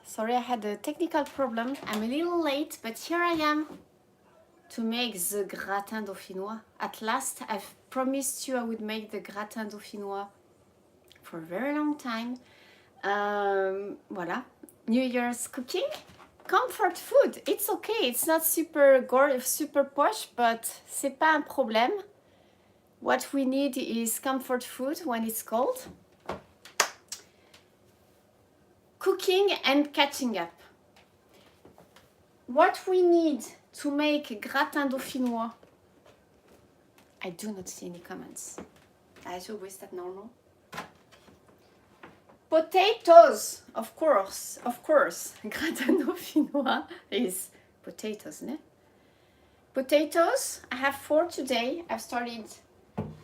Sorry, I had a technical problem. I'm a little late, but here I am to make the gratin dauphinois. At last, I've promised you I would make the gratin dauphinois for a very long time. Voilà, New Year's cooking. Comfort food, it's okay. It's not super gorgeous, super posh, but c'est pas un problème. What we need is comfort food when it's cold. Cooking and catching up. What we need to make gratin dauphinois. I do not see any comments. As always, that normal. Potatoes, of course. Gratin dauphinois is potatoes, ne? Potatoes, I have 4 today. I've started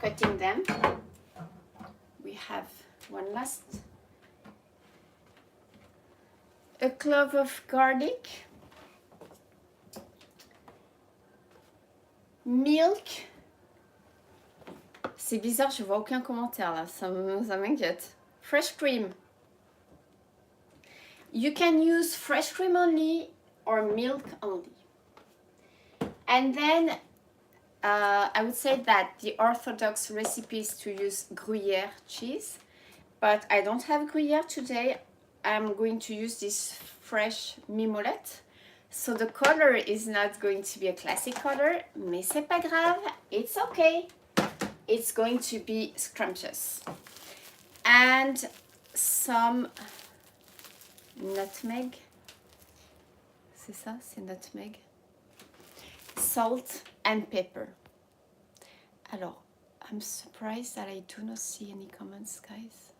cutting them. We have one last. A clove of garlic. Milk. C'est bizarre, je vois aucun commentaire là, ça m'inquiète. Fresh cream. You can use fresh cream only or milk only. And then I would say that the orthodox recipe is to use Gruyere cheese, but I don't have Gruyere today. I'm going to use this fresh mimolette. So the color is not going to be a classic color, mais c'est pas grave, it's okay. It's going to be scrumptious. And some nutmeg. C'est ça, c'est nutmeg. Salt and pepper. Alors, I'm surprised that I do not see any comments, guys.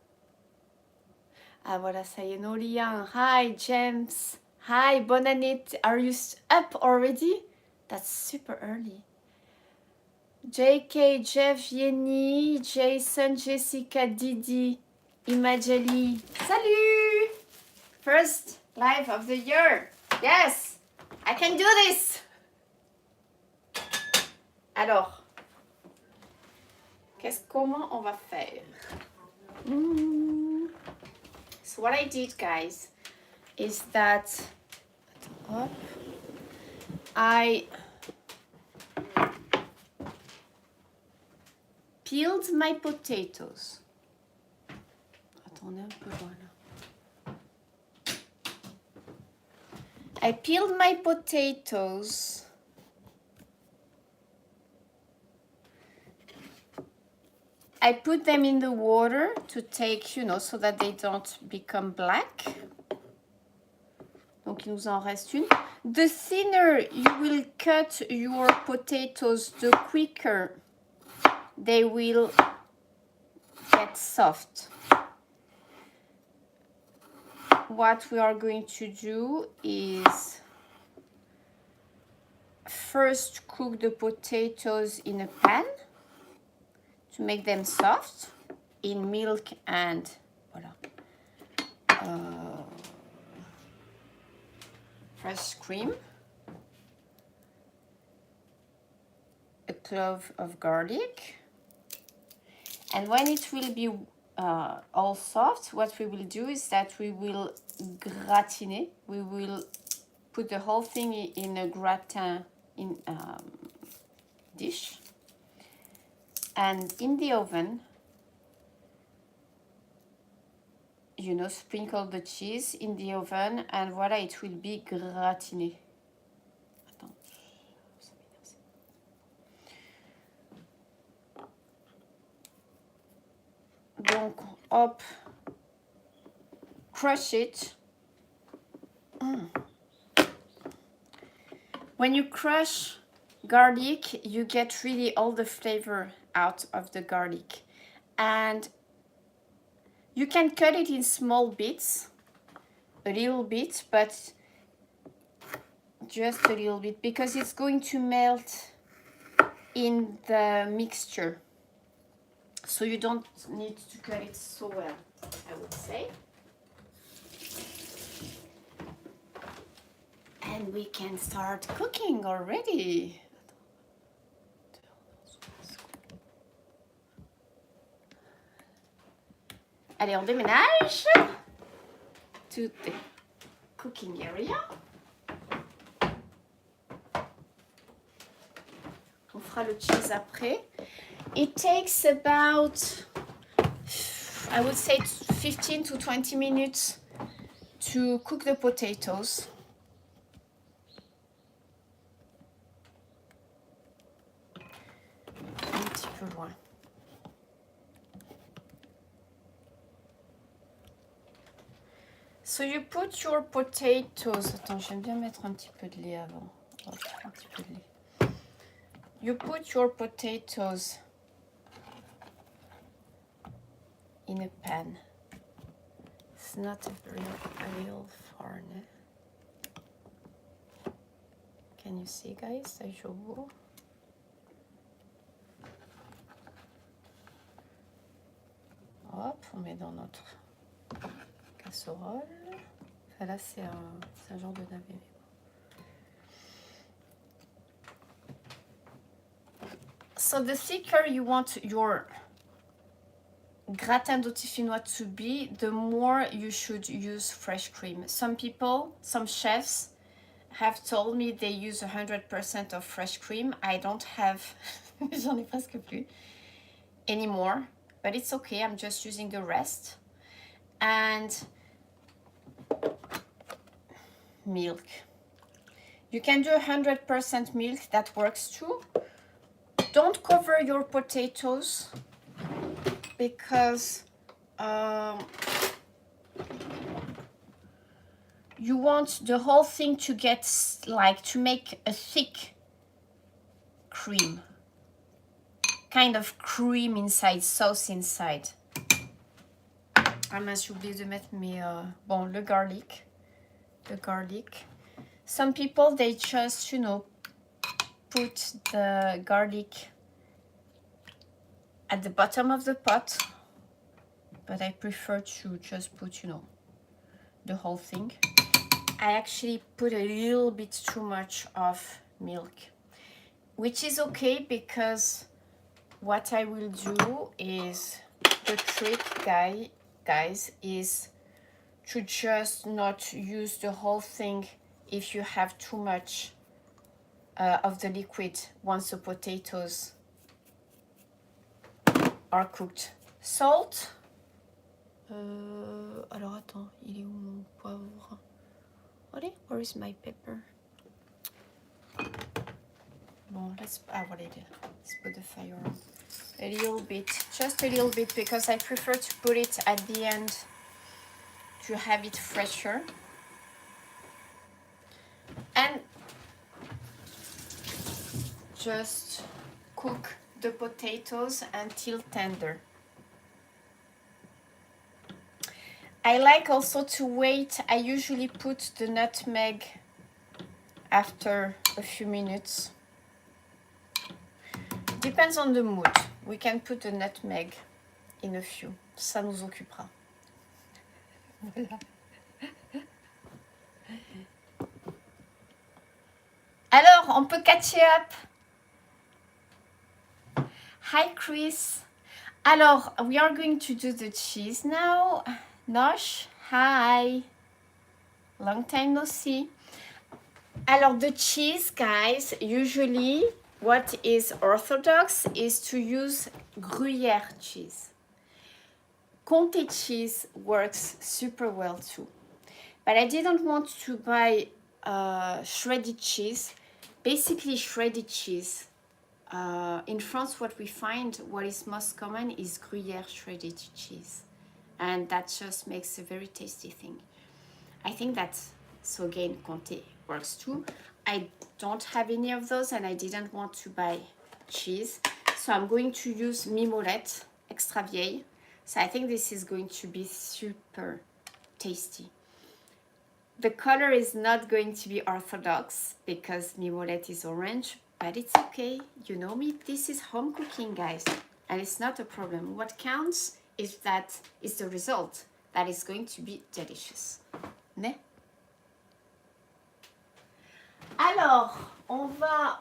Ah voilà, ça y est, nos liens. Hi, James. Hi, bonne année. Are you up already? That's super early. JK, Jeff, Yenny, Jason, Jessica, Didi, Imajali. Salut! First live of the year. Yes, I can do this. Alors, comment on va faire? So what I did, guys, is that I peeled my potatoes. Attendez un peu, voilà. I peeled my potatoes. I put them in the water to take, you know, so that they don't become black. Donc, il nous en reste une. The thinner you will cut your potatoes, the quicker they will get soft. What we are going to do is first cook the potatoes in a pan to make them soft in milk and voilà, fresh cream, a clove of garlic, and when it will be all soft, what we will do is that we will gratiner. We will put the whole thing in a gratin dish, and in the oven, you know, sprinkle the cheese in the oven, and voila, it will be gratiné. Donc, hop, crush it. When you crush garlic, you get really all the flavor out of the garlic. And you can cut it in small bits, a little bit, but just a little bit, because it's going to melt in the mixture. So you don't need to cut it so well, I would say. And we can start cooking already. Allez, on déménage. Tout est cooking area. On fera le cheese après. It takes about, I would say 15 to 20 minutes to cook the potatoes. Un petit peu loin. So you put your potatoes. Attends, j'aime bien mettre un petit peu de lait avant. Oh, un petit peu de lait. You put your potatoes in a pan. It's not a real farne. Can you see, guys? I show you. Hop, on met dans notre casserole. Enfin, là, c'est un genre de navet. So the thicker you want your gratin dauphinois to be, the more you should use fresh cream. Some people, some chefs have told me they use 100% of fresh cream. I don't have, j'en ai presque plus anymore, but it's okay. I'm just using the rest. And milk. You can do 100% milk, that works too. Don't cover your potatoes because you want the whole thing to get like to make a thick cream, kind of cream inside, sauce inside. Ah mince, j'ai oublié de mettre mes bon, le garlic. Some people, they just, you know, put the garlic at the bottom of the pot, but I prefer to just put, you know, the whole thing. I actually put a little bit too much of milk, which is okay because what I will do is, the trick, guys, is to just not use the whole thing if you have too much of the liquid once the potatoes are cooked. Salt. Alors attends, il est où mon poivre? Allez, where is my pepper? Bon, let's put the fire on. A little bit, just a little bit, because I prefer to put it at the end to have it fresher. And just cook the potatoes until tender. I like also to wait. I usually put the nutmeg after a few minutes. Depends on the mood. We can put the nutmeg in a few. Ça nous occupera. Voilà. Alors, on peut catcher up. Hi, Chris. Alors, we are going to do the cheese now. Nosh, hi. Long time no see. Alors, the cheese, guys, usually what is orthodox is to use Gruyère cheese. Comté cheese works super well too. But I didn't want to buy shredded cheese. Basically, shredded cheese. In France, what we find, what is most common is Gruyère shredded cheese. And that just makes a very tasty thing. I think that, so again, Comté works too. I don't have any of those and I didn't want to buy cheese. So I'm going to use Mimolette extra vieille. So I think this is going to be super tasty. The color is not going to be orthodox because Mimolette is orange, but it's okay. You know me, this is home cooking, guys, and it's not a problem. What counts is that is the result that is going to be delicious. Ne? Alors, on va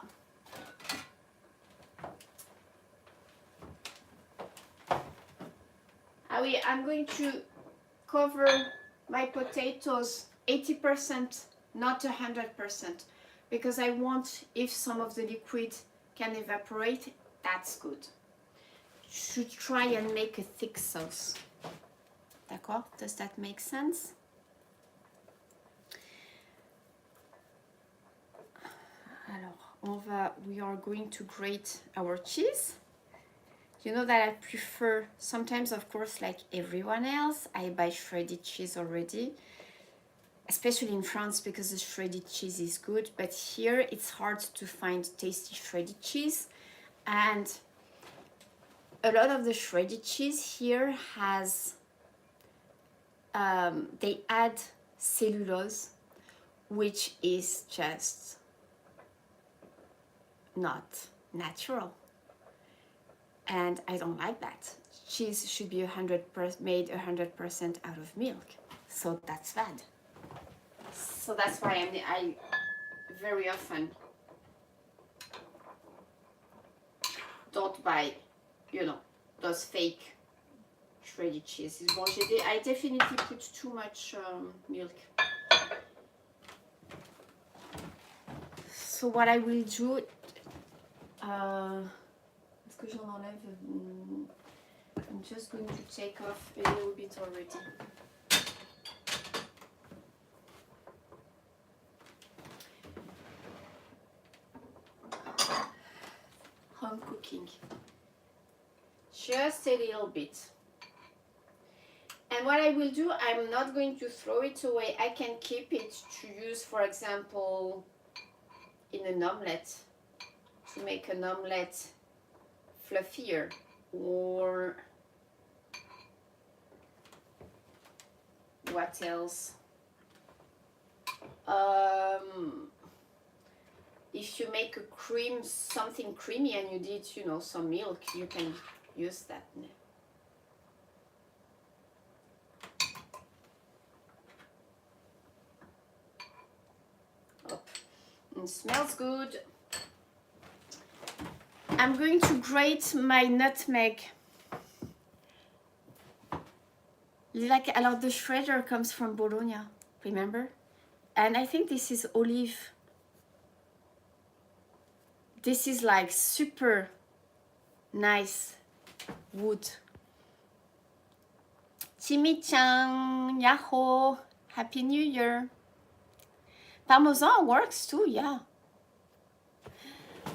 I'm going to cover my potatoes 80%, not 100%, because I want, if some of the liquid can evaporate, that's good. To try and make a thick sauce. D'accord? Does that make sense? Alors, we are going to grate our cheese. You know that I prefer, sometimes of course like everyone else, I buy shredded cheese already. Especially in France because the shredded cheese is good. But here it's hard to find tasty shredded cheese. And a lot of the shredded cheese here has, they add cellulose, which is just not natural. And I don't like that. Cheese should be made 100% out of milk. So that's bad. So that's why I very often don't buy, you know, those fake shredded cheeses. Bon, I definitely put too much milk. So what I will do, est-ce que j'en enlève? I'm just going to take off a little bit already. Home cooking. Just a little bit. And what I will do, I'm not going to throw it away. I can keep it to use, for example, in an omelette, to make an omelette fluffier, or what else? If you make a cream, something creamy, and you did, you know, some milk, you can use that. Oh, it smells good. I'm going to grate my nutmeg. Like, alors the shredder comes from Bologna, remember? And I think this is olive. This is like super nice wood. Timmy-chan, Yahoo, Happy New Year. Parmesan works too, yeah.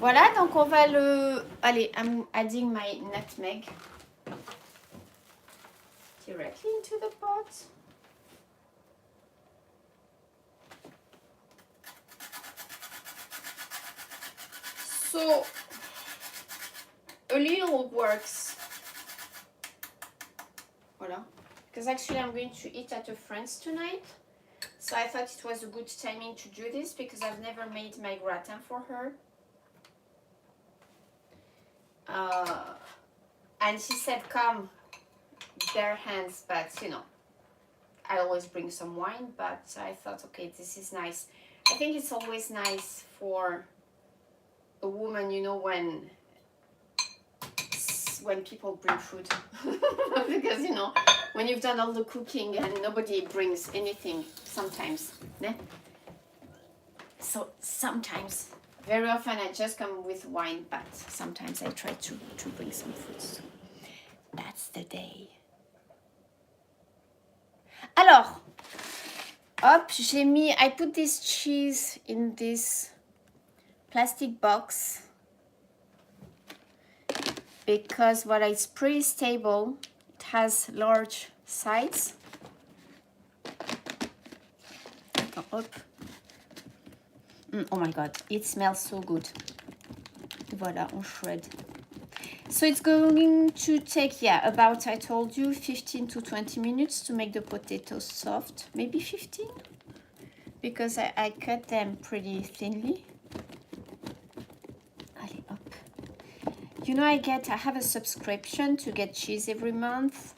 Voilà, donc on va le... Allez, I'm adding my nutmeg directly into the pot. So, a little works. Voilà. Because actually I'm going to eat at a friend's tonight. So I thought it was a good timing to do this because I've never made my gratin for her. And she said, come, bare hands, but you know, I always bring some wine, but I thought, okay, this is nice. I think it's always nice for a woman, you know, when people bring food. Because, you know, when you've done all the cooking and nobody brings anything, sometimes, né? So sometimes, very often I just come with wine, but sometimes I try to bring some food. So that's the day. Alors, hop, I put this cheese in this plastic box because what is pretty stable. It has large sides. Hop. Oh my god, it smells so good. Voilà, on shred. So it's going to take, yeah, about, I told you, 15 to 20 minutes to make the potatoes soft. Maybe 15, because I cut them pretty thinly. Allez, hop. You know, I have a subscription to get cheese every month.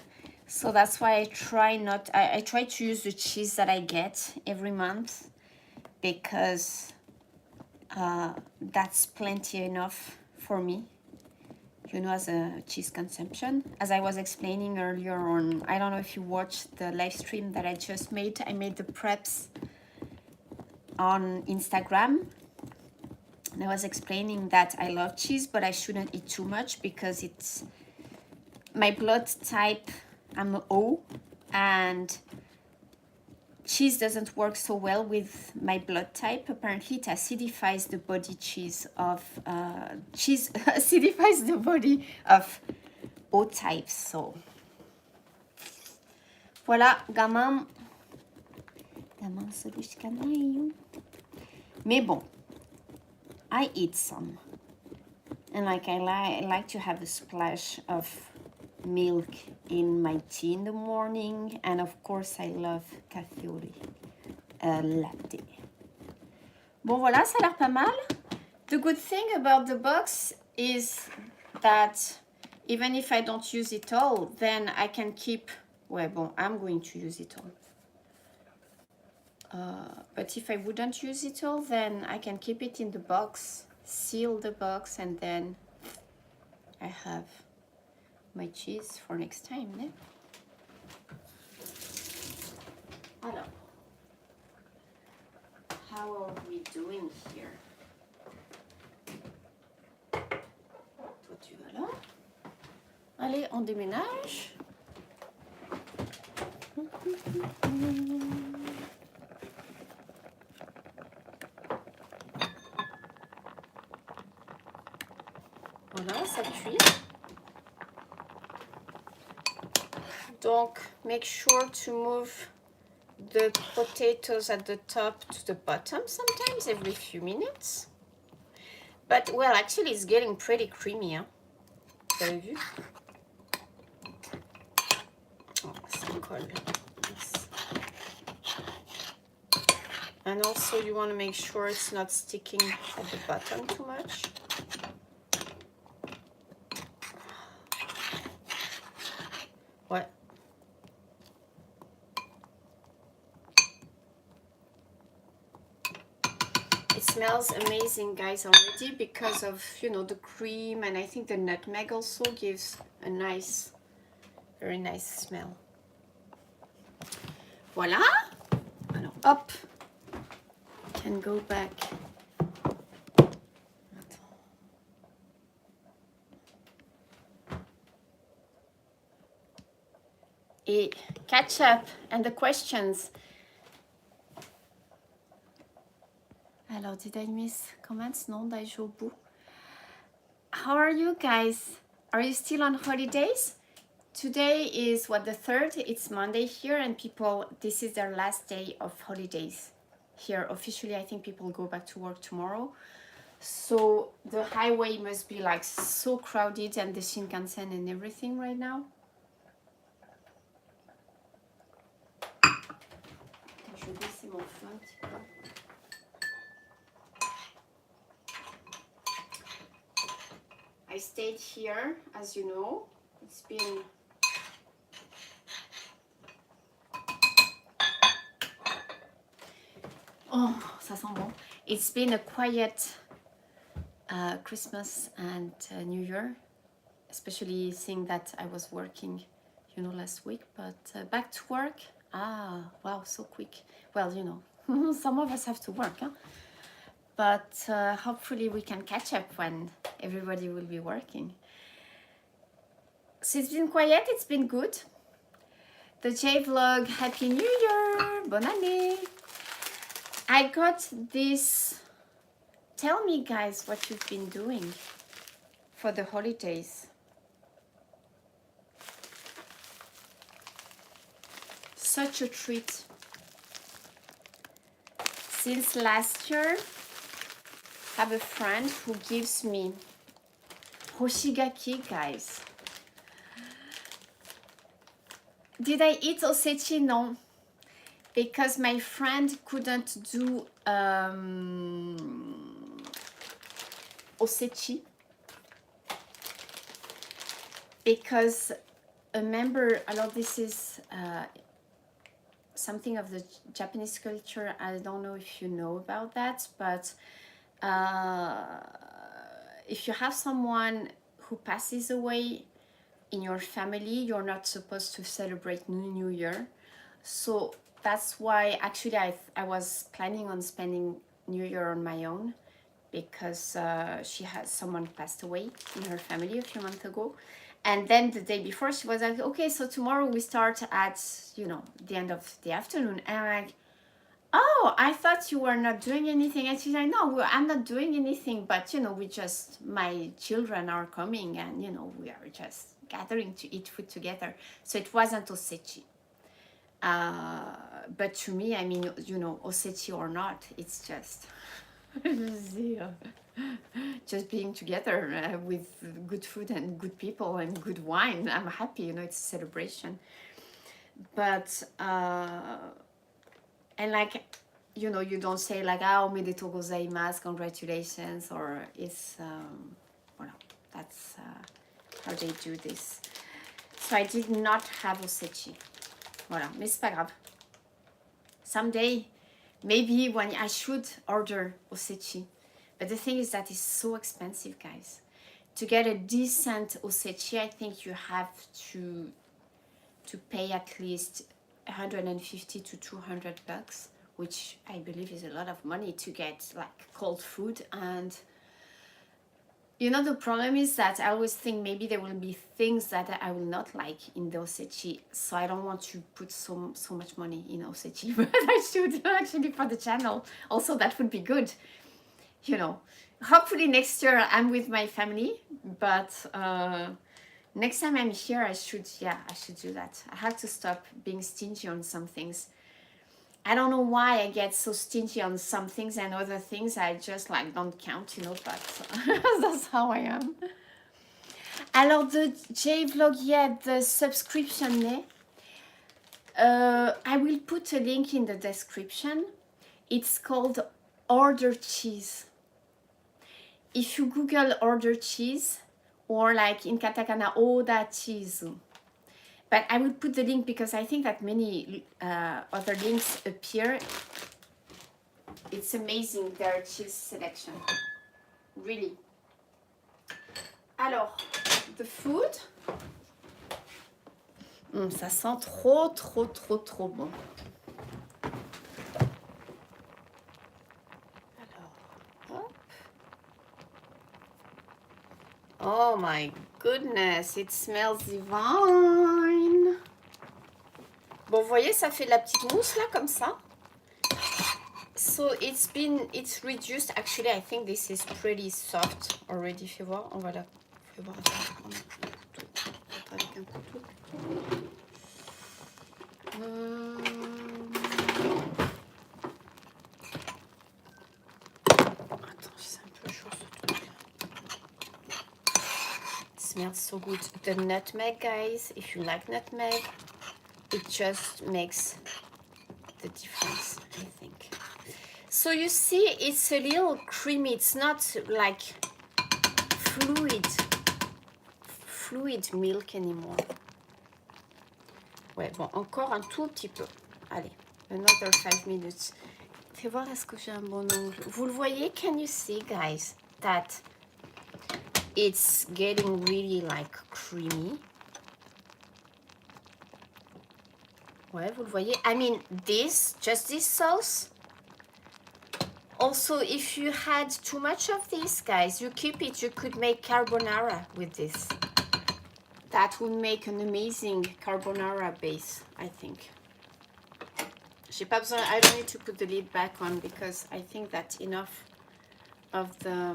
So that's why I try to use the cheese that I get every month, because that's plenty enough for me. you know, as a cheese consumption. As I was explaining earlier on, I don't know if you watched the live stream that I just made. I made the preps on Instagram. And I was explaining that I love cheese, but I shouldn't eat too much because it's my blood type. I'm O, and cheese doesn't work so well with my blood type. Apparently, it acidifies the body cheese acidifies the body of O types. So voilà, gamin solution. Mais bon, I eat some, and like I like to have a splash of milk in my tea in the morning, and of course I love cafe latte. Bon voilà, ça a l'air pas mal. The good thing about the box is that even if I don't use it all, then I can keep, well, bon, I'm going to use it all. But if I wouldn't use it all, then I can keep it in the box, seal the box, and then I have my cheese for next time. Ne? Alors, how are we doing here? Toi, tu vas là. Allez, on déménage. Voilà, ça cuit. Donc, make sure to move the potatoes at the top to the bottom sometimes every few minutes. But, well, actually it's getting pretty creamy. Hein? Vous avez vu? Oh, ça colle. Yes. And also you want to make sure it's not sticking at the bottom too much. What? It smells amazing, guys, already because of, you know, the cream, and I think the nutmeg also gives a nice, very nice smell. Voilà. Alors, hop. Can go back. Et catch up and the questions. Alors, did I miss comments? Non, daijoubu. How are you guys? Are you still on holidays? Today is what, the 3rd? It's Monday here, and people, this is their last day of holidays here. Officially, I think people go back to work tomorrow. So the highway must be like so crowded, and the Shinkansen and everything right now. Je vais baisser mon feu un petit peu. I stayed here, as you know. It's been ça sent bon. It's been a quiet Christmas and New Year, especially seeing that I was working, you know, last week. But back to work. Ah, wow, so quick. Well, you know, some of us have to work, huh? But hopefully we can catch up when everybody will be working. So it's been quiet, it's been good. The J vlog, Happy New Year, Bonne année. I got this, tell me guys what you've been doing for the holidays. Such a treat. Since last year, I have a friend who gives me Hoshigaki, guys. Did I eat osechi? No, because my friend couldn't do osechi because a member, alors this is something of the Japanese culture. I don't know if you know about that, but if you have someone who passes away in your family, you're not supposed to celebrate New Year. So that's why actually I was planning on spending New Year on my own, because someone passed away in her family a few months ago. And then the day before she was like, okay, so tomorrow we start at, you know, the end of the afternoon. And I'm like, oh, I thought you were not doing anything. And she's like, no, I'm not doing anything, but you know, my children are coming, and you know, we are just gathering to eat food together. So it wasn't osechi. But to me, I mean, you know, osechi or not, it's just just being together with good food and good people and good wine. I'm happy, you know, it's a celebration. But and like, you know, you don't say like, ah, omedetou gozaimasu, congratulations, or it's well, that's how they do this. So I did not have osechi. Voilà, mais c'est pas grave. Someday, maybe when I should order osechi. But the thing is that it's so expensive, guys. To get a decent osechi, I think you have to pay at least 150 to 200 bucks, which I believe is a lot of money to get like cold food. And you know, the problem is that I always think maybe there will be things that I will not like in the osechi, so I don't want to put so much money in osechi, but I should actually for the channel. Also, that would be good, you know. Hopefully next year I'm with my family, but next time I'm here, I should do that. I have to stop being stingy on some things. I don't know why I get so stingy on some things, and other things I just like don't count, you know, but that's how I am. Alors, the J-Vlog, yeah, the subscription, I will put a link in the description. It's called Order Cheese. If you Google Order Cheese, or like in katakana, Oda Cheese. But I will put the link because I think that many other links appear. It's amazing, their cheese selection. Really. Alors, the food. Ça sent trop bon. Alors, hop. Oh my goodness, it smells divine. Bon, vous voyez, ça fait de la petite mousse là, comme ça. So it's reduced. Actually, I think this is pretty soft already. Fais voir, on va la... Fais voir, avec un couteau. Attends, c'est un peu chaud ce truc. It smells so good. The nutmeg, guys, if you like nutmeg, it just makes the difference, I think. So you see, it's a little creamy. It's not like fluid milk anymore. Ouais, bon, encore un tout petit peu. Allez, another 5 minutes. Fais voir, est-ce que j'ai un bon angle? Vous le voyez? Can you see, guys, that it's getting really like creamy? Ouais, vous le voyez? I mean, just this sauce. Also, if you had too much of this, guys, you keep it. You could make carbonara with this. That would make an amazing carbonara base, I think. J'ai pas besoin, I don't need to put the lid back on because I think that enough of the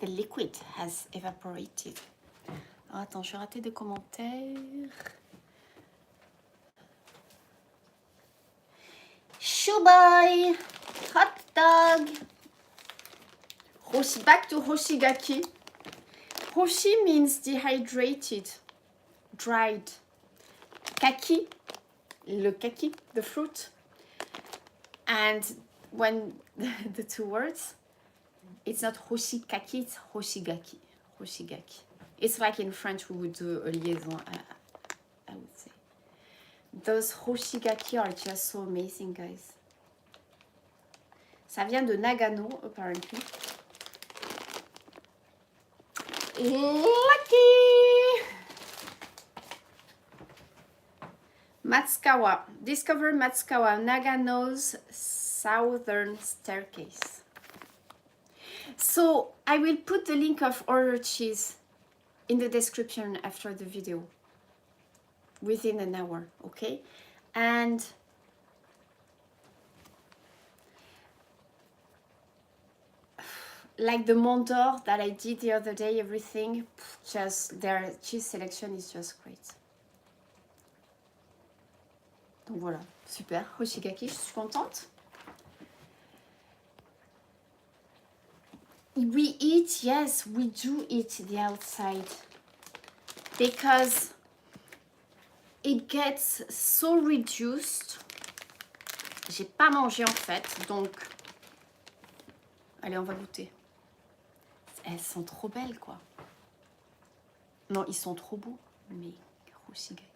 liquid has evaporated. Oh, attends, je vais rater des commentaires. Shubai, hot dog. Back to Hoshigaki. Hoshi means dehydrated, dried. Kaki, le kaki, the fruit. And when the two words, it's not Hoshigaki, it's Hoshigaki. Hoshigaki. It's like in French we would do a liaison, I would say. Those Hoshigaki are just so amazing, guys. Ça vient de Nagano, apparently. Lucky! Matsukawa. Discover Matsukawa, Nagano's southern staircase. So I will put the link of order cheese in the description after the video. Within an hour, okay? And like the Mont d'Or that I did the other day, everything, just their cheese selection is just great. Donc voilà, super, Hoshigaki, je suis contente. We eat, yes, we do eat the outside because it gets so reduced. J'ai pas mangé en fait, donc allez, on va goûter. Elles sont trop belles, quoi. Non, ils sont trop beaux, mais Hoshigaki.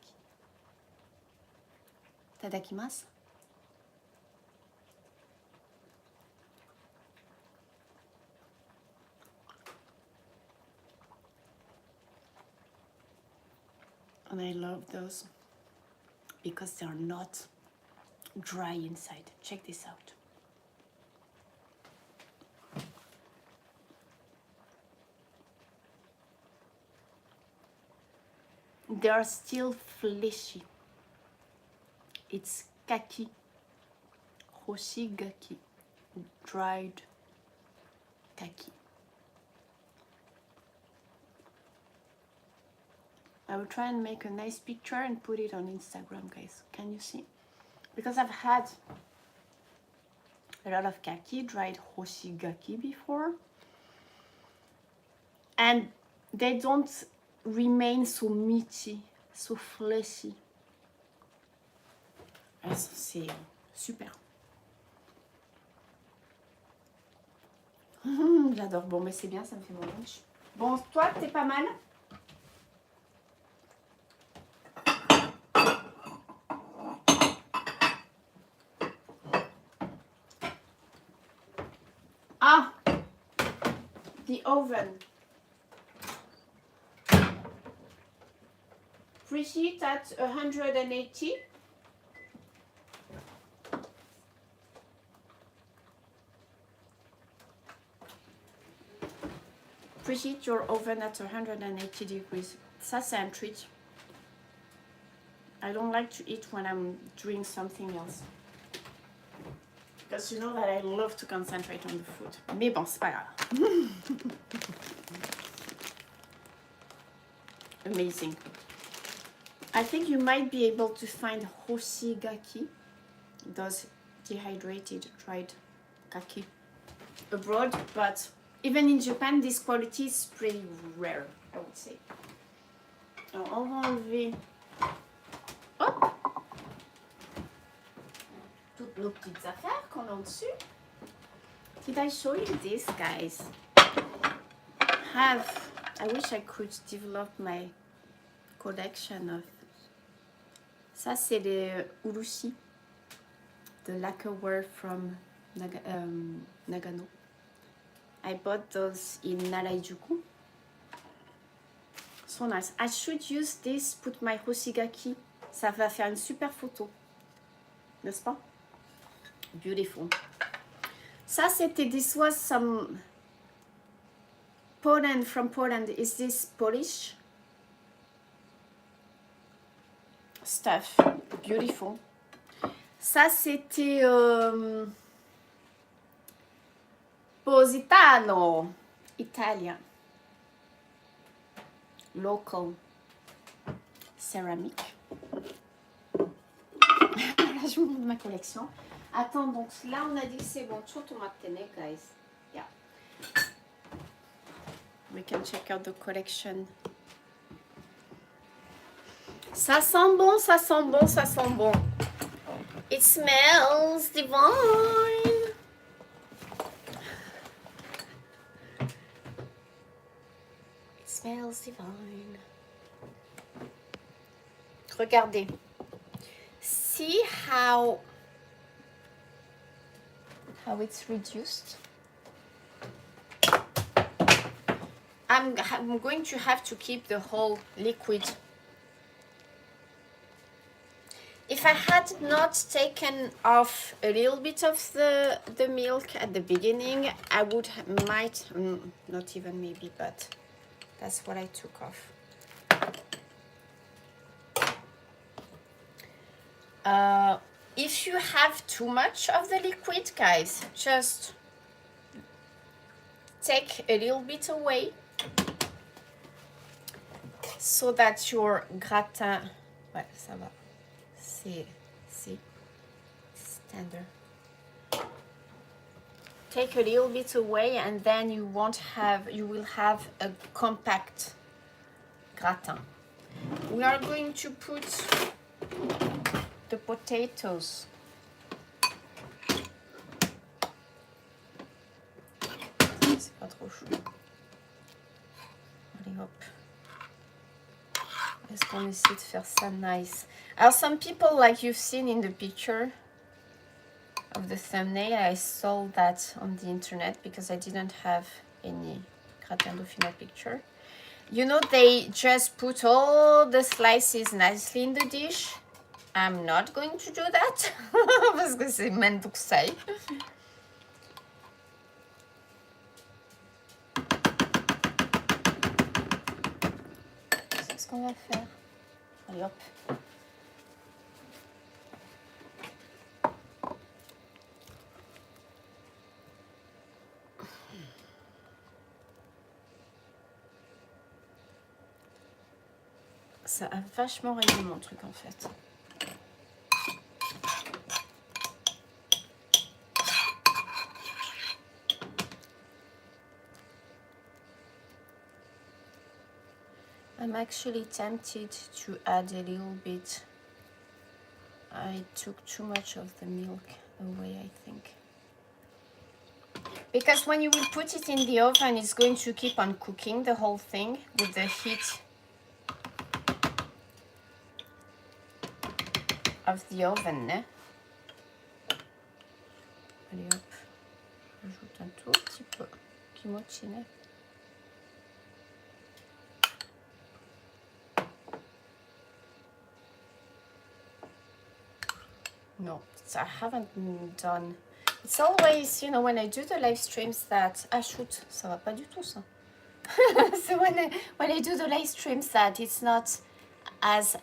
Tadakimasu. And I love those because they are not dry inside. Check this out. They are still fleshy. It's kaki, Hoshigaki, dried kaki. I will try and make a nice picture and put it on Instagram, guys. Can you see? Because I've had a lot of kaki, dried Hoshigaki before. And they don't remain so meaty, so fleshy. C'est super. J'adore. Bon, mais c'est bien, ça me fait mon lunch. Bon, toi, t'es pas mal? Ah, the oven. Preheat at 180. Preheat your oven at 180 degrees. Ça, c'est un treat. I don't like to eat when I'm doing something else. Because you know that I love to concentrate on the food. Mais bon, c'est pas grave. Amazing. I think you might be able to find Hoshigaki, those dehydrated dried kaki, abroad, but even in Japan, this quality is pretty rare, I would say. Alors, on va enlever toutes nos petites affaires qu'on a au-dessus. Did I show you this, guys? I wish I could develop my collection of. Ça, c'est les urushi, the lacquerware from Nagano. I bought those in Narajuku. So nice. I should use this, put my Hoshigaki. Ça va faire une super photo. N'est-ce pas? Beautiful. Ça, c'était, this was some Poland, from Poland. Is this Polish stuff? Beautiful. Ça, c'était Positano, Italien. Local ceramic. Là, je vous montre ma collection. Attends, donc là, on a dit que c'est bon. Guys. Yeah. We can check out the collection. Ça sent bon, ça sent bon, ça sent bon. It smells divine. It smells divine. Regardez. see how it's reduced? I'm going to have to keep the whole liquid. If I had not taken off a little bit of the milk at the beginning, I would might, not even maybe, but that's what I took off. If you have too much of the liquid, guys, just take a little bit away so that your gratin, ouais, ça va, c'est tender. Take a little bit away, and then you will have a compact gratin. We are going to put the potatoes. C'est pas trop chaud. Allez hop. Est-ce qu'on essaie de faire ça nice? Alors, some people, like you've seen in the picture of the thumbnail, I saw that on the internet because I didn't have any Gratin Dauphinois picture. You know, they just put all the slices nicely in the dish. I'm not going to do that parce que c'est mendoxai. C'est ce qu'on va faire. Allez hop. Ça a vachement réglé mon truc en fait. I'm actually tempted to add a little bit. I took too much of the milk away, I think. Because when you will put it in the oven, it's going to keep on cooking the whole thing with the heat of the oven. Allez hop, j'ajoute un tout petit peu kimocine. No, I haven't done. It's always, you know, when I do the live streams that shoot, ça va pas du tout ça. So when I do the live streams that it's not as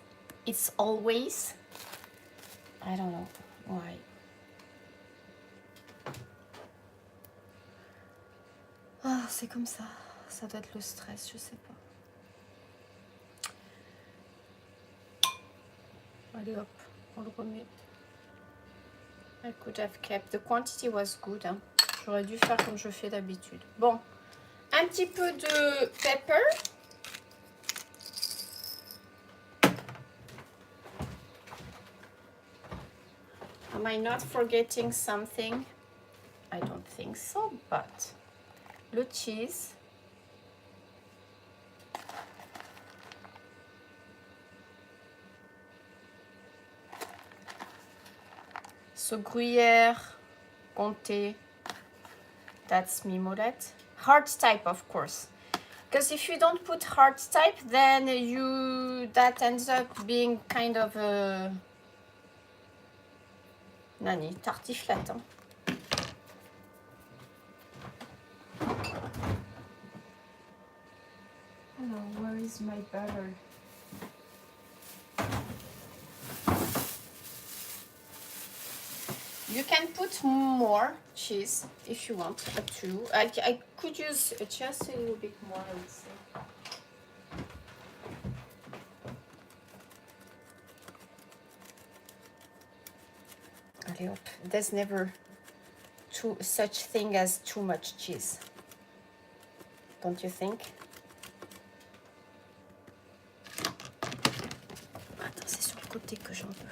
it's always. I don't know why. Ah, c'est comme ça. Ça doit être le stress, je sais pas. Allez hop, on le remet. I could have kept. The quantity was good. Hein. J'aurais dû faire comme je fais d'habitude. Bon, un petit peu de pepper. Am I not forgetting something? I don't think so, but le cheese. So gruyère, comté, that's mimolette. Hard type, of course. Because if you don't put hard type, then that ends up being kind of a nani, tartiflette. Hein? Hello, where is my butter? You can put more cheese if you want, up to you. I could use just a little bit more, I would say. Allez hop, there's never such thing as too much cheese. Don't you think? Attends, c'est sur le côté que j'en veux.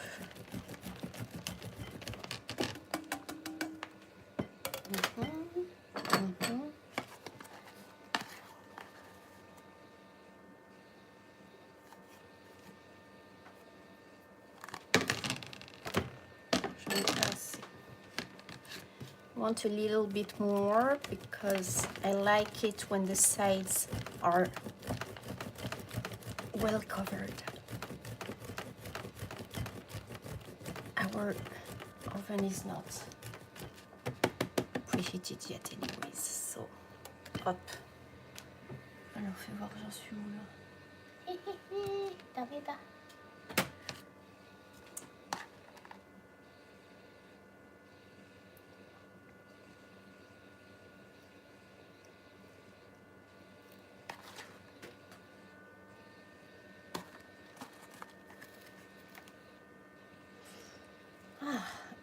want a little bit more because I like it when the sides are well covered. Our oven is not preheated yet anyways, so hop. Alors fais voir, j'en suis où là? Davida.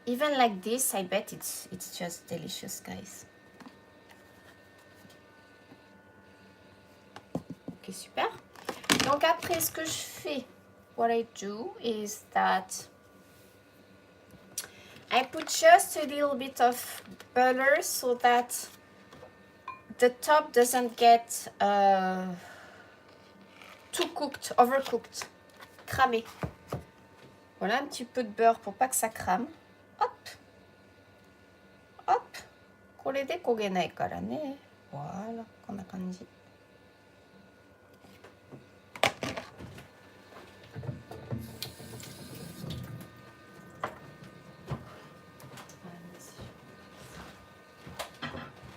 Even like this, I bet it's just delicious, guys. Ok, super. Donc après, ce que je fais, what I do is that I put just a little bit of butter so that the top doesn't get too cooked, overcooked, cramé. Voilà, un petit peu de beurre pour pas que ça crame. Hop, hop, これで焦げないからね。Voilà, こんな感じ。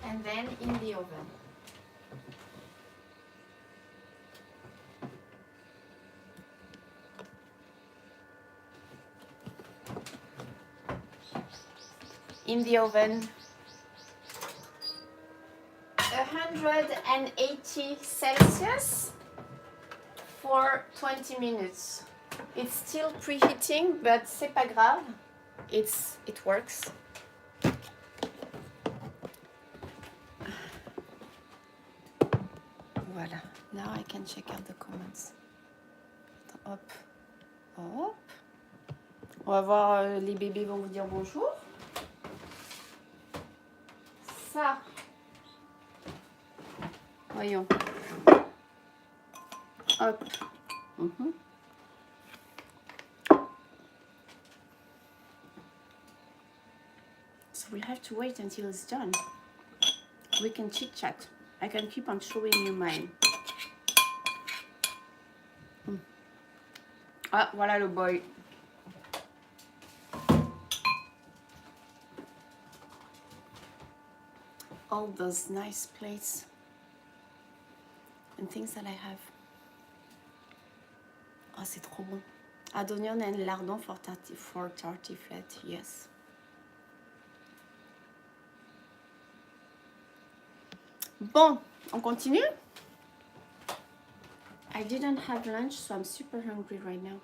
And then in the oven. In the oven, 180 Celsius for 20 minutes. It's still preheating, but c'est pas grave. It works. Voilà. Now I can check out the comments. Hop, hop. On va voir, les bébés vont vous dire bonjour. Ça, voyons. Hop. So we'll have to wait until it's done. We can chit chat. I can keep on showing you mine. Ah, voilà le boy. All those nice plates and things that I have. Oh, c'est trop bon. Add onion and lardon for tartiflette, yes. Bon, on continue? I didn't have lunch, so I'm super hungry right now.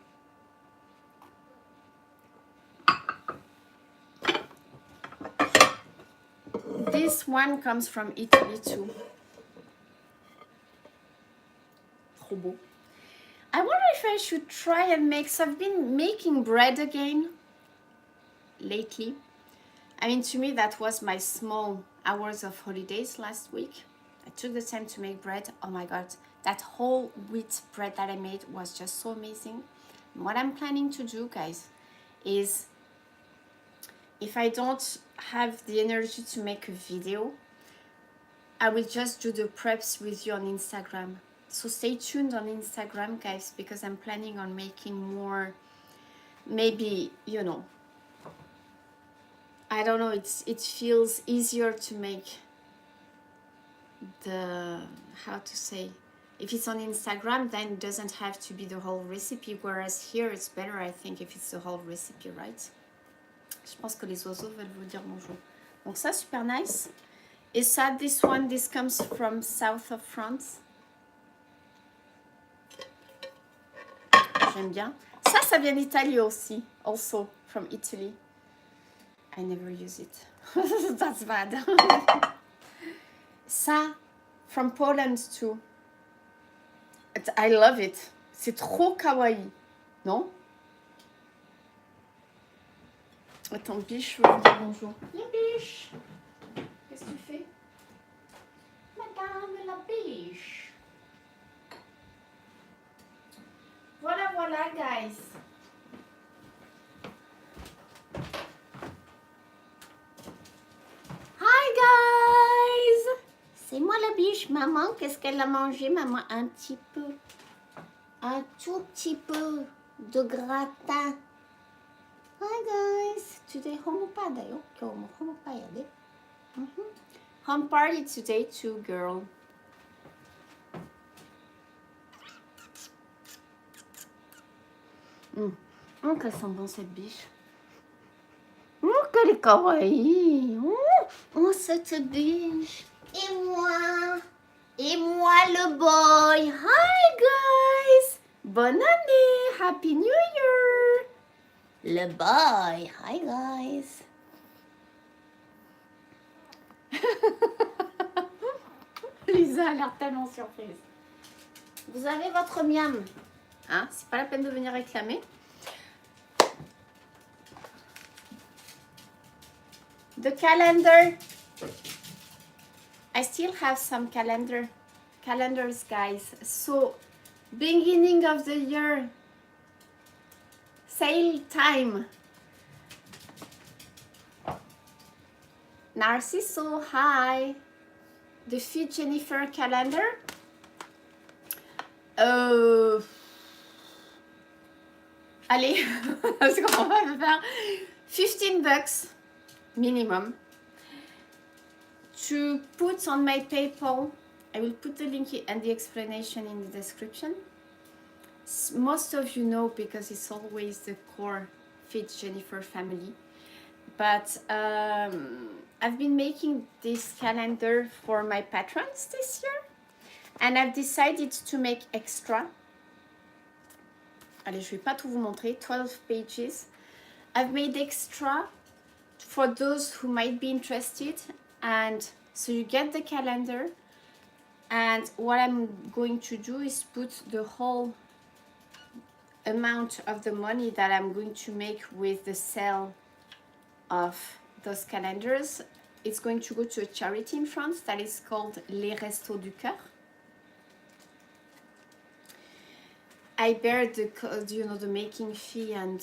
This one comes from Italy too. Trop beau. I wonder if I should try and make, so I've been making bread again lately. I mean, to me, that was my small hours of holidays last week. I took the time to make bread. Oh my God, that whole wheat bread that I made was just so amazing. And what I'm planning to do, guys, is if I don't have the energy to make a video, I will just do the preps with you on Instagram. So stay tuned on Instagram, guys, because I'm planning on making more, maybe, you know, I don't know, it feels easier to make the, how to say, if it's on Instagram, then it doesn't have to be the whole recipe, whereas here it's better, I think, if it's the whole recipe, right? Je pense que les oiseaux veulent vous dire bonjour. Donc ça, super nice. Et ça, this one, this comes from south of France. J'aime bien. Ça vient d'Italie aussi. Also from Italy. I never use it. That's bad. Ça, from Poland too. I love it. C'est trop kawaii. Non? Attends, Biche veut vous dire bonjour. La Biche! Qu'est-ce que tu fais? Madame la Biche! Voilà, voilà, guys. biche. Maman, qu'est-ce qu'elle a mangé, maman? Un petit peu. Un tout petit peu de gratin. Hi guys. Today home party. Okay, home party. Home party today too, girl. Oh, qu'elle sent bon cette biche. Oh, qu'elle est kawaii. Oh, cette biche. Et moi le boy. Hi guys. Bonne année. Happy New Year. Le boy. Hi guys. Lisa a l'air tellement surprise. Vous avez votre miam. Hein, c'est pas la peine de venir réclamer. The calendar. I still have some calendars, guys. So, beginning of the year, sale time. Narciso, hi. The Fit Jennifer calendar. Allez, ce qu'on va faire, $15 minimum to put on my PayPal. I will put the link and the explanation in the description. Most of you know because it's always the core Fit Jennifer family. But I've been making this calendar for my patrons this year. And I've decided to make extra. Allez, je vais pas tout vous montrer. 12 pages. I've made extra for those who might be interested. And so you get the calendar. And what I'm going to do is put the whole amount of the money that I'm going to make with the sale of those calendars. It's going to go to a charity in France that is called Les Restos du Cœur. I bear the making fee and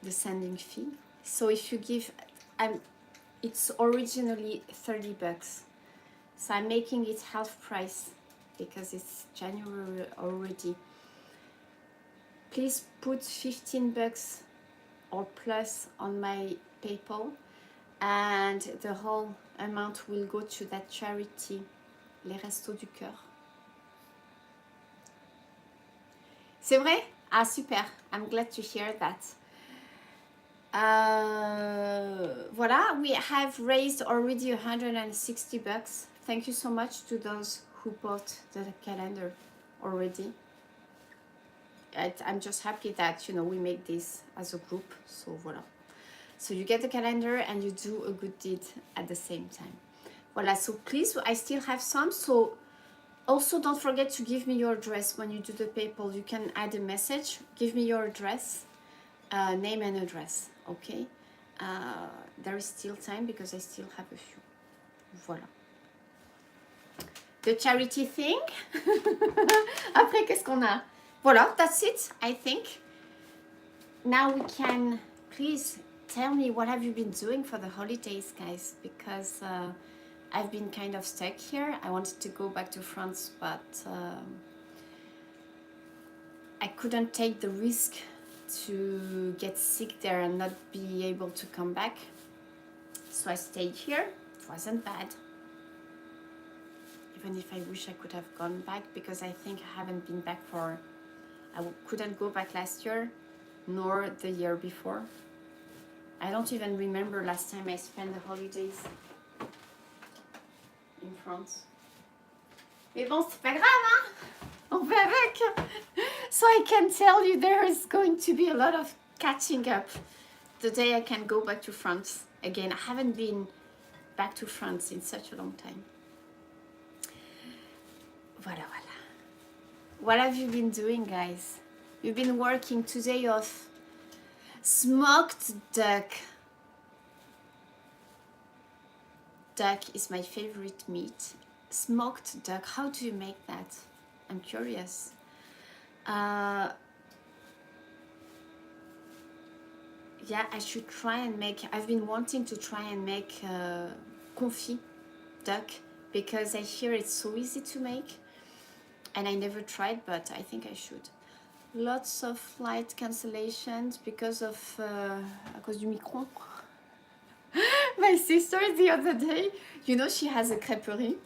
the sending fee. So if you give, it's originally $30. So I'm making it half price because it's January already. Please put $15 or plus on my PayPal, and the whole amount will go to that charity, Les Restos du Cœur. C'est vrai? Ah, super. I'm glad to hear that. Voilà, we have raised already $160. Thank you so much to those who bought the calendar already. I'm just happy that, we make this as a group. So, voilà. So you get the calendar and you do a good deed at the same time. Voilà, so please, I still have some. So also don't forget to give me your address when you do the PayPal. You can add a message. Give me your address, name and address, okay? There is still time because I still have a few. Voilà. The charity thing. Après, qu'est-ce qu'on a? Voilà, that's it, I think. Now we can, please tell me what have you been doing for the holidays, guys, because I've been kind of stuck here. I wanted to go back to France, but I couldn't take the risk to get sick there and not be able to come back. So I stayed here. It wasn't bad. Even if I wish I could have gone back, because I think I haven't been back for... I couldn't go back last year, nor the year before. I don't even remember last time I spent the holidays in France. Mais bon, c'est pas grave, hein? On fait avec. So I can tell you there is going to be a lot of catching up the day I can go back to France again. I haven't been back to France in such a long time. Voilà, voilà. What have you been doing, guys? You've been working today off smoked duck. Duck is my favorite meat. Smoked duck, how do you make that? I'm curious. Yeah, I should try and make, I've been wanting to try and make confit duck because I hear it's so easy to make, and I never tried, but I think I should. Lots of flight cancellations because of à cause du micron. My sister the other day, you know, she has a crêperie,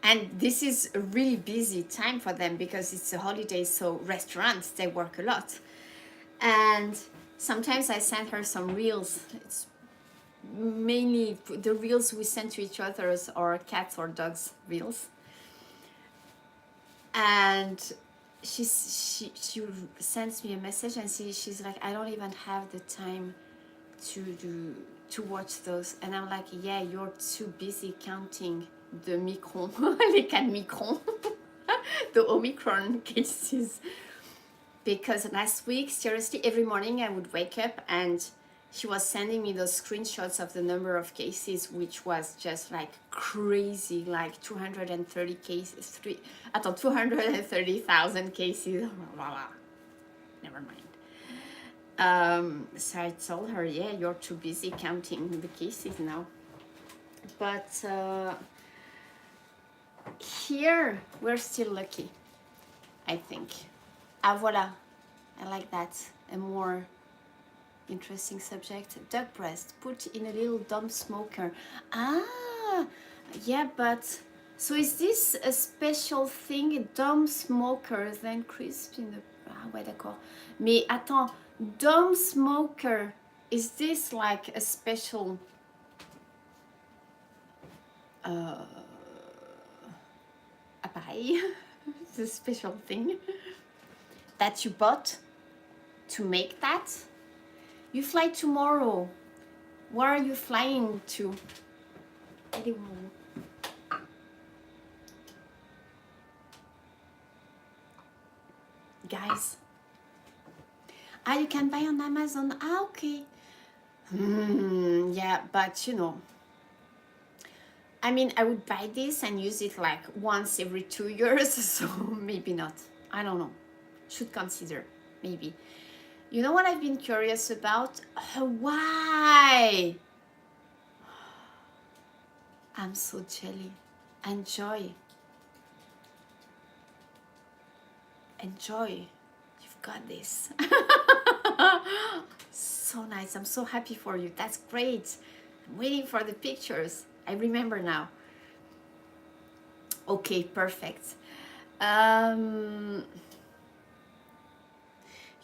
and this is a really busy time for them because it's a holiday, so restaurants, they work a lot. And sometimes I send her some reels. It's mainly the reels we send to each other are cats or dogs reels. And she sends me a message and she's like, I don't even have the time to watch those. And I'm like, yeah, you're too busy counting the micron, les 4 microns, the Omicron cases. Because last week, seriously, every morning I would wake up and she was sending me those screenshots of the number of cases, which was just like crazy, like 230 cases, 230,000 cases. Never mind. So I told her, yeah, you're too busy counting the cases now. But here, we're still lucky, I think. Ah, voilà. I like that. A more interesting subject. Duck breast. Put in a little dumb smoker. Ah, yeah, but... So is this a special thing? A dumb smoker, then crisp in the... Ah, ouais, d'accord. Mais attends, dumb smoker, is this like a special... appareil? It's a special thing that you bought to make that? You fly tomorrow. Where are you flying to? Guys. Ah, you can buy on Amazon. Ah, okay. Yeah, but you know, I mean, I would buy this and use it like once every 2 years, so maybe not. I don't know. Should consider, maybe. You know what I've been curious about? Hawaii! I'm so jelly. Enjoy. Enjoy. You've got this. So nice. I'm so happy for you. That's great. I'm waiting for the pictures. I remember now. Okay, perfect.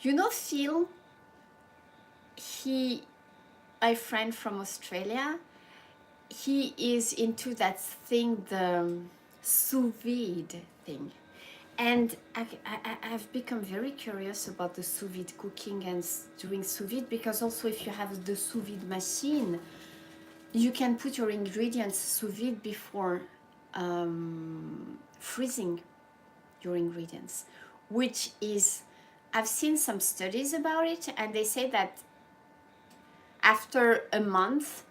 You know Phil? My friend from Australia, he is into that thing, the sous vide thing. And I've become very curious about the sous vide cooking and doing sous vide, because also if you have the sous vide machine, you can put your ingredients sous vide before freezing your ingredients, which is, I've seen some studies about it, and they say that after a month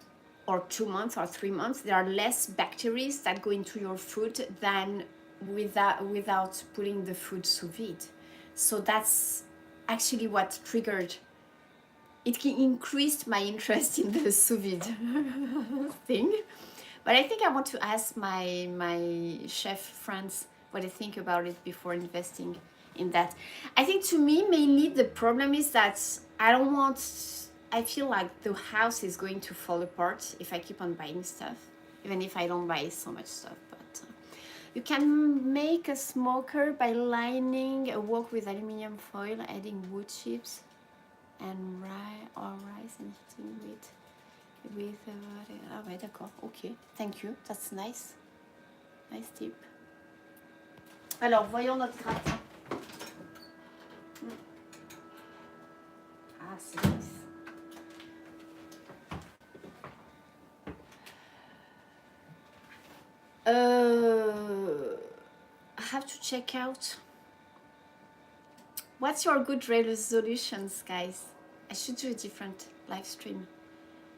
or 2 months or 3 months, there are less bacteria that go into your food than without putting the food sous vide. So that's actually what triggered it. Increased my interest in the sous vide thing. But I think I want to ask my chef friends what they think about it before investing in that. I think to me, mainly the problem is that I feel like the house is going to fall apart if I keep on buying stuff, even if I don't buy so much stuff. But you can make a smoker by lining a wok with aluminum foil, adding wood chips and rice and heating with ah ouais, d'accord, ok, thank you, that's nice tip. Alors voyons notre gratin. Ah, c'est nice. I have to check out. What's your good resolutions, guys? I should do a different live stream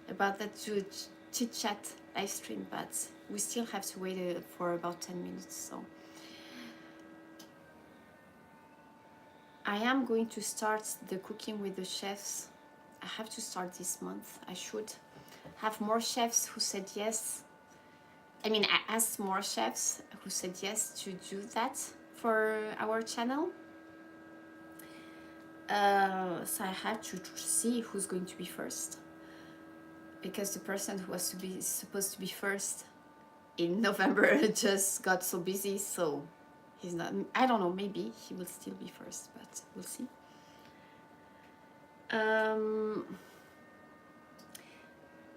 about that, to chit chat live stream, but we still have to wait for about 10 minutes. So I am going to start the cooking with the chefs. I have to start this month. I should have more chefs who said yes. I mean, I asked more chefs who said yes to do that for our channel. So I had to see who's going to be first, because the person who was supposed to be first in November just got so busy, so he's not. I don't know, maybe he will still be first, but we'll see.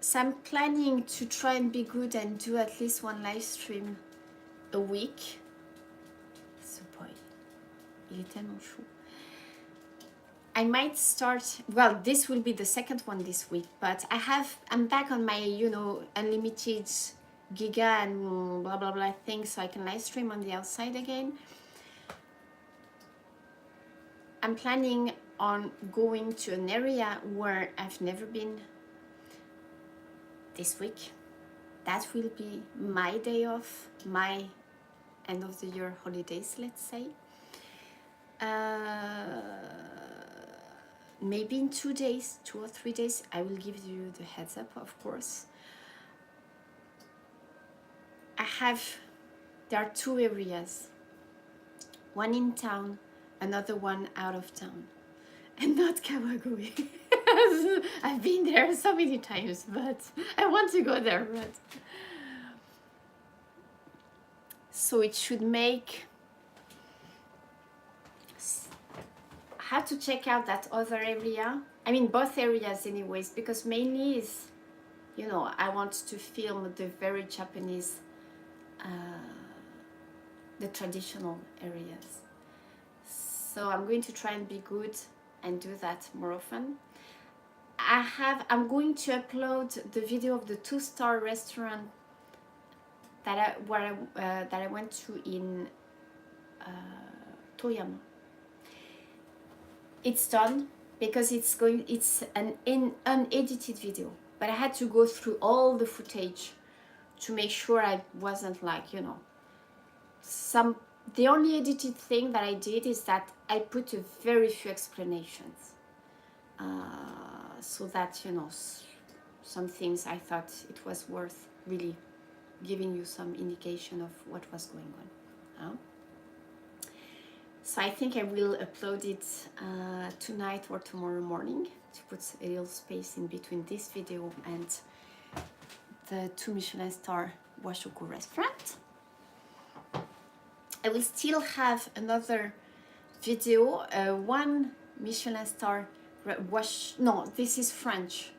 So I'm planning to try and be good and do at least one live stream a week. So boy, il est tellement chaud. I might start, well, this will be the second one this week, but I'm back on my, unlimited giga and blah blah blah thing, so I can live stream on the outside again. I'm planning on going to an area where I've never been this week. That will be my day off, my end of the year holidays, let's say. Maybe in 2 days, 2 or 3 days, I will give you the heads up, of course. There are 2 areas, one in town, another one out of town, and not Kawagoe. I've been there so many times, but I want to go there. But so it should make. I have to check out that other area. I mean, both areas, anyways, because mainly is, I want to film the very Japanese, the traditional areas. So I'm going to try and be good and do that more often. I'm going to upload the video of the 2-star restaurant that I went to in Toyama. It's done because it's an unedited video, but I had to go through all the footage to make sure I wasn't like, the only edited thing that I did is that I put a very few explanations, so that, some things I thought it was worth really giving you some indication of what was going on. So I think I will upload it tonight or tomorrow morning to put a little space in between this video and the 2 Michelin star Washoku restaurant. I will still have another video, 1 Michelin star this is French,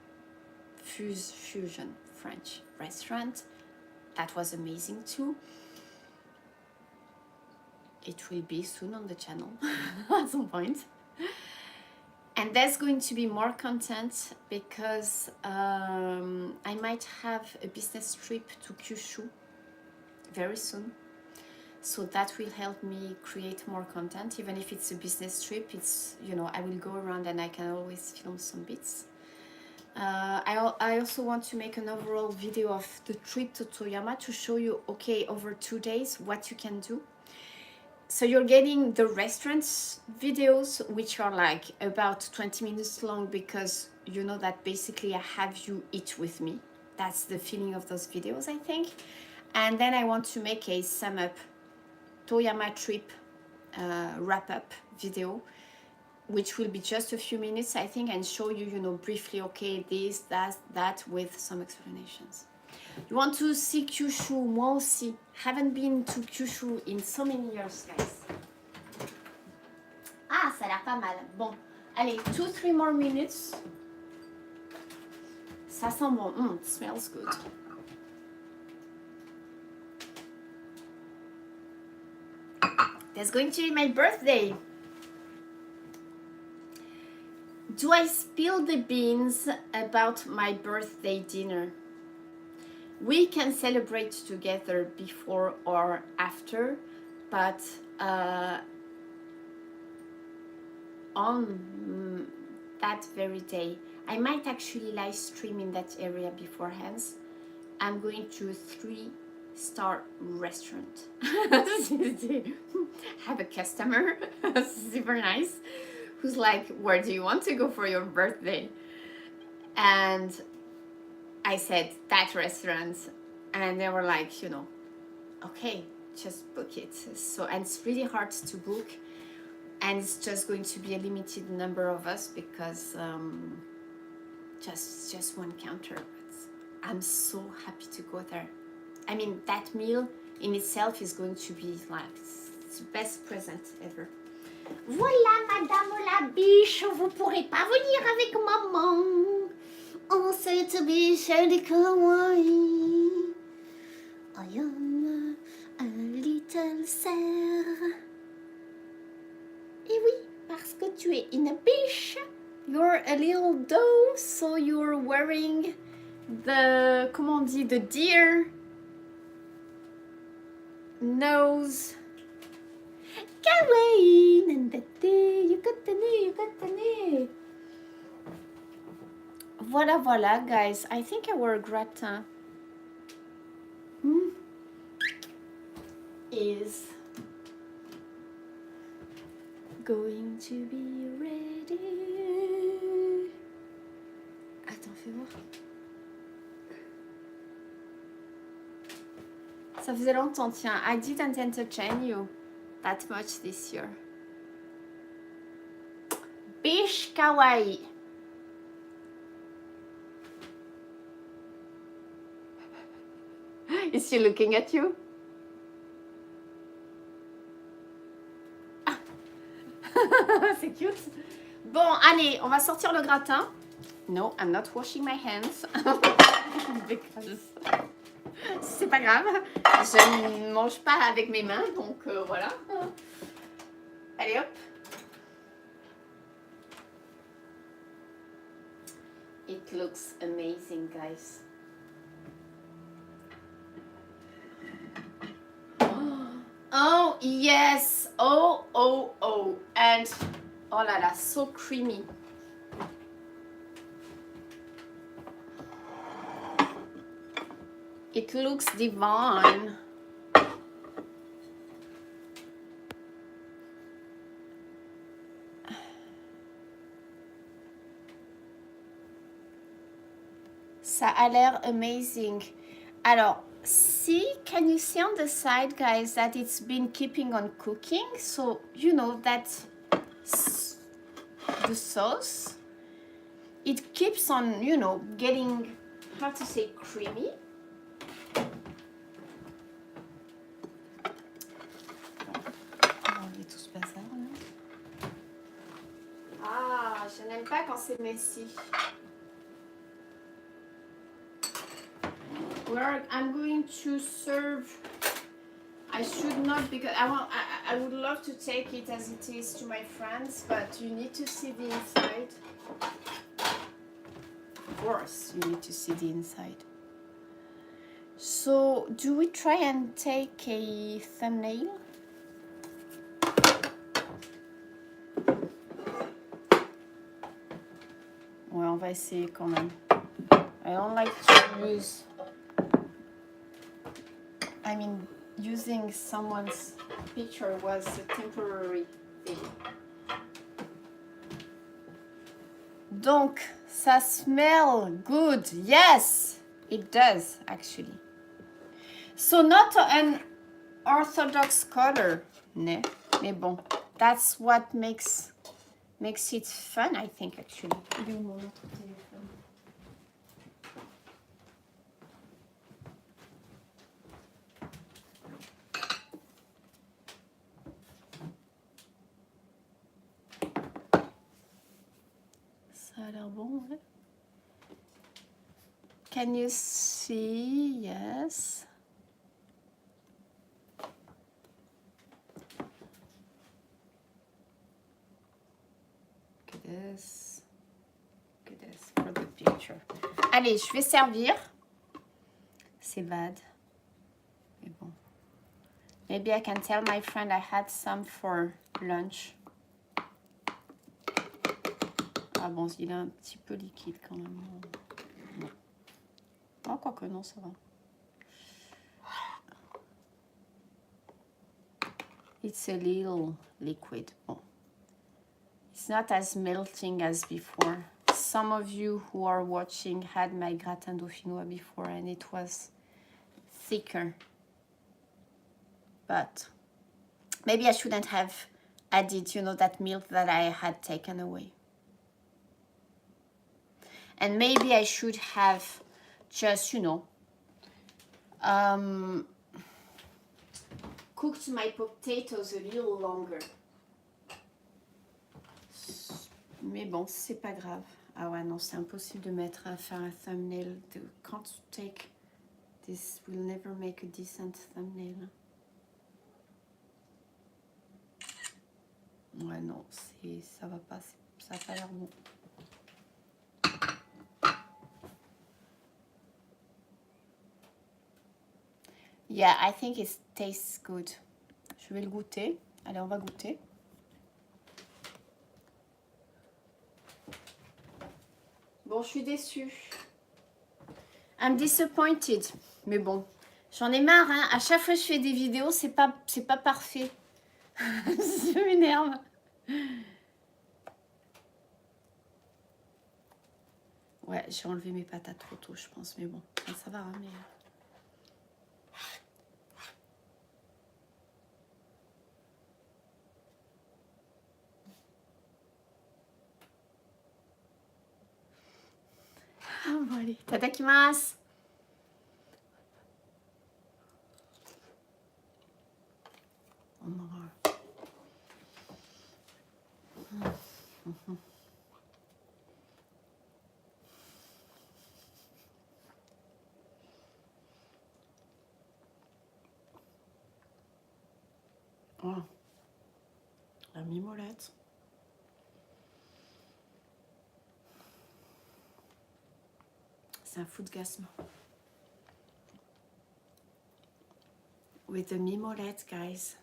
fusion French restaurant. That was amazing too. It will be soon on the channel at some point. And there's going to be more content because I might have a business trip to Kyushu very soon. So that will help me create more content. Even if it's a business trip, it's, I will go around and I can always film some bits. I also want to make an overall video of the trip to Toyama to show you, okay, over 2 days, what you can do. So you're getting the restaurants videos, which are like about 20 minutes long, because you know that basically I have you eat with me. That's the feeling of those videos, I think. And then I want to make a sum up Toyama trip wrap up video, which will be just a few minutes, I think, and show you, briefly, okay, this, that, with some explanations. You want to see Kyushu? Moi aussi. Haven't been to Kyushu in so many years, guys. Ah, ça a l'air pas mal. Bon, allez, 2-3 more minutes. Ça sent bon. It smells good. That's going to be my birthday. Do I spill the beans about my birthday dinner? We can celebrate together before or after, but on that very day, I might actually live stream in that area beforehand. I'm going to a 3-star restaurant. Have a customer, super nice, who's like, where do you want to go for your birthday? And I said, that restaurant. And they were like, you know, okay, just book it. So, and it's really hard to book, and it's just going to be a limited number of us because just one counter. But I'm so happy to go there. I mean, that meal in itself is going to be like it's the best present ever. Voilà, Madame la biche, vous pourrez pas venir avec maman. Oh, cette biche, elle est kawaii. I am a little cerf. Eh oui, parce que tu es une biche. You're a little doe, so you're wearing the, comment on dit, the deer nose. Kawaii, nandate, you got the nez. Voilà, guys. I think our gratin is going to be ready. Attends, fais voir. Ça faisait longtemps, tiens. I didn't entertain you that much this year. Biche kawaii. Is she looking at you? Ah. C'est cute. Bon, allez, on va sortir le gratin. No, I'm not washing my hands. Because... C'est pas grave. Je ne mange pas avec mes mains, donc voilà. Allez, hop. It looks amazing, guys. Oh, yes. Oh. And, oh là là, so creamy. It looks divine. Ça a l'air amazing. Alors, can you see on the side, guys, that it's been keeping on cooking? So, you know that the sauce, it keeps on, you know, getting, how to say, creamy. Ah, je n'aime pas quand c'est messy. I'm going to serve. I should not, because I would love to take it as it is to my friends, but you need to see the inside. Of course, you need to see the inside. So, do we try and take a thumbnail? Ouais, on va essayer quand même. I don't like to use... I mean, using someone's picture was a temporary thing. Donc, ça smell good. Yes, it does actually. So not an orthodox color, né? Mais bon, that's what makes it fun, I think, actually. Il est où mon autre téléphone? Ça a l'air bon, ouais. Can you see? Yes. Look at this for the picture. Allez, je vais servir. C'est bad. Mais bon. Maybe I can tell my friend I had some for lunch. Ah bon, il est un petit peu liquide quand même. Non. Oh, quoique non, ça va. It's a little liquid. Bon. It's not as melting as before. Some of you who are watching had my Gratin Dauphinois before and it was thicker. But maybe I shouldn't have added, you know, that milk that I had taken away. And maybe I should have just, you know, cooked my potatoes a little longer. Mais bon, c'est pas grave. Ah ouais, non, c'est impossible de mettre à faire un thumbnail. Can't take this, will never make a decent thumbnail. Ouais, non, ça va pas, ça a pas l'air bon. Yeah, I think it tastes good. Je vais le goûter. Allez, on va goûter. Bon, je suis déçue. I'm disappointed. Mais bon, j'en ai marre, hein. À chaque fois que je fais des vidéos, c'est pas parfait. Ça m'énerve. Ouais, j'ai enlevé mes patates trop tôt, je pense. Mais bon, ça va, hein, mais... Ah, bon, allez. Tadakimasu. Oh my God. Oh, la mimolette. C'est un foodgasme. With the mimolette, guys.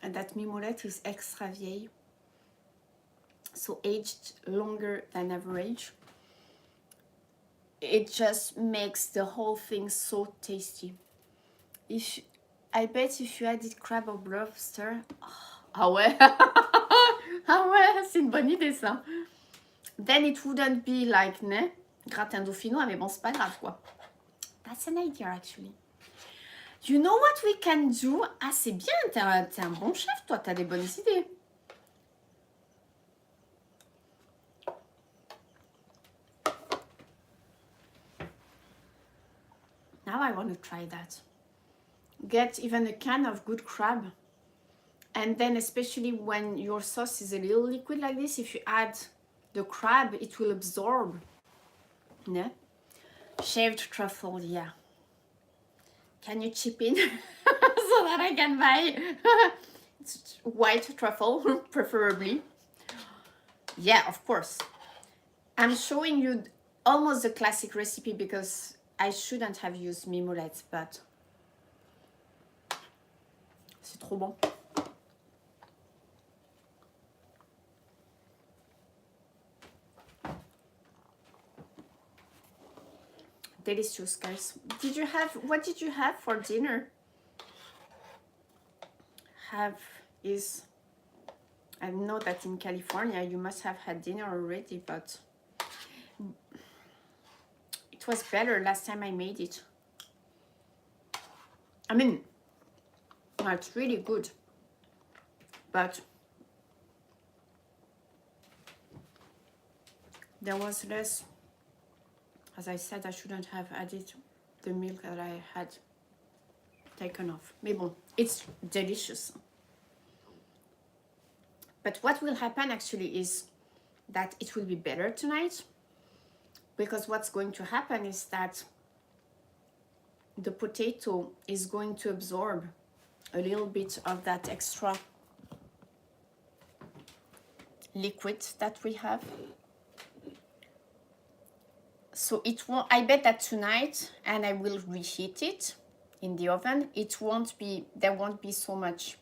And that mimolette is extra vieille. So aged longer than average. It just makes the whole thing so tasty. I bet if you added crab or lobster... Ah ouais. Ah ouais, c'est une bonne idée ça. Then it wouldn't be like, né? Gratin Dauphinois, mais bon, c'est pas grave quoi. That's an idea actually. You know what we can do? Ah, c'est bien, t'es un bon chef, toi, t'as des bonnes idées. Now I want to try that. Get even a can of good crab. And then especially when your sauce is a little liquid like this, if you add the crab, it will absorb. Yeah? Shaved truffle, yeah. Can you chip in so that I can buy white truffle, preferably? Yeah, of course. I'm showing you almost the classic recipe because I shouldn't have used mimolette, but c'est trop bon. Delicious, guys. What did you have for dinner? I know that in California you must have had dinner already, but it was better last time I made it. I mean, it's really good, but there was less. As I said, I shouldn't have added the milk that I had taken off. Mais bon, it's delicious. But what will happen actually is that it will be better tonight, because what's going to happen is that the potato is going to absorb a little bit of that extra liquid that we have. So it won't, I bet that tonight, and I will reheat it in the oven, there won't be so much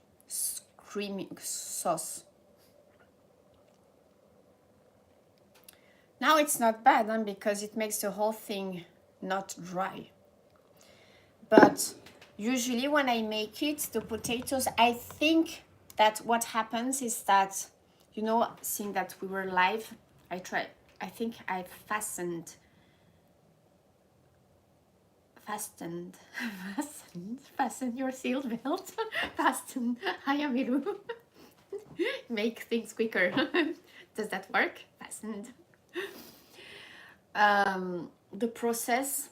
creamy sauce. Now it's not bad, huh, because it makes the whole thing not dry. But usually when I make it, the potatoes, I think that what happens is that, you know, seeing that we were live, I think I fastened Fasten, fasten your seatbelt. Fasten. Hi, Amiru. Make things quicker. Does that work? Fastened. The process.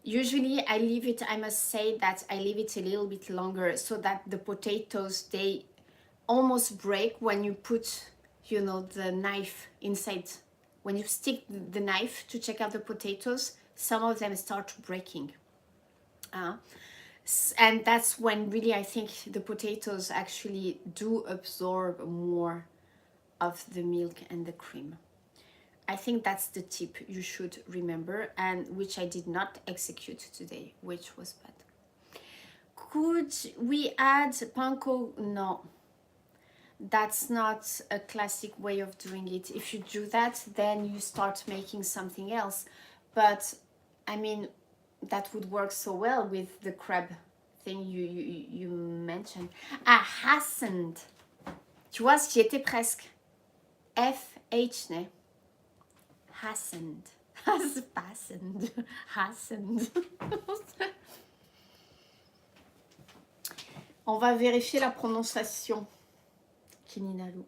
Usually I leave it, I must say that I leave it a little bit longer so that the potatoes, they almost break when you put, you know, the knife inside. When you stick the knife to check out the potatoes, some of them start breaking. And that's when really I think the potatoes actually do absorb more of the milk and the cream. I think that's the tip you should remember, and which I did not execute today, which was bad. Could we add panko? No, that's not a classic way of doing it. If you do that, then you start making something else. But I mean, that would work so well with the crab thing you mentioned. Ah, hastened. Tu vois, j'y étais presque. F-H, ne? Hastened. Fastened. Hastened. On va vérifier la prononciation. Kininalu.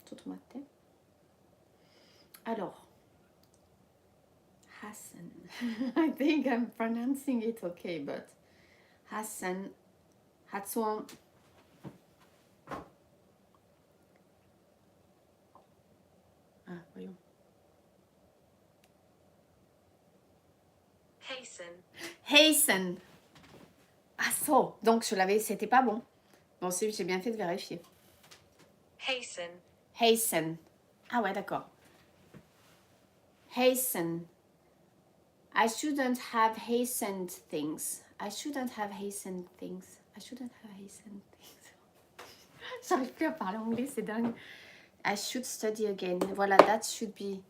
Tutumate. Alors. Hassan. I think I'm pronouncing it okay, but Hassan. Hatsuon. Ah, voyons. Hasten. Ah, so. Donc, je l'avais, c'était pas bon. Bon, si, j'ai bien fait de vérifier. Hasten. Ah ouais, d'accord. Hasten. I shouldn't have hastened things. J'arrive plus à parler anglais, c'est dingue. I should study again. Voilà, that should be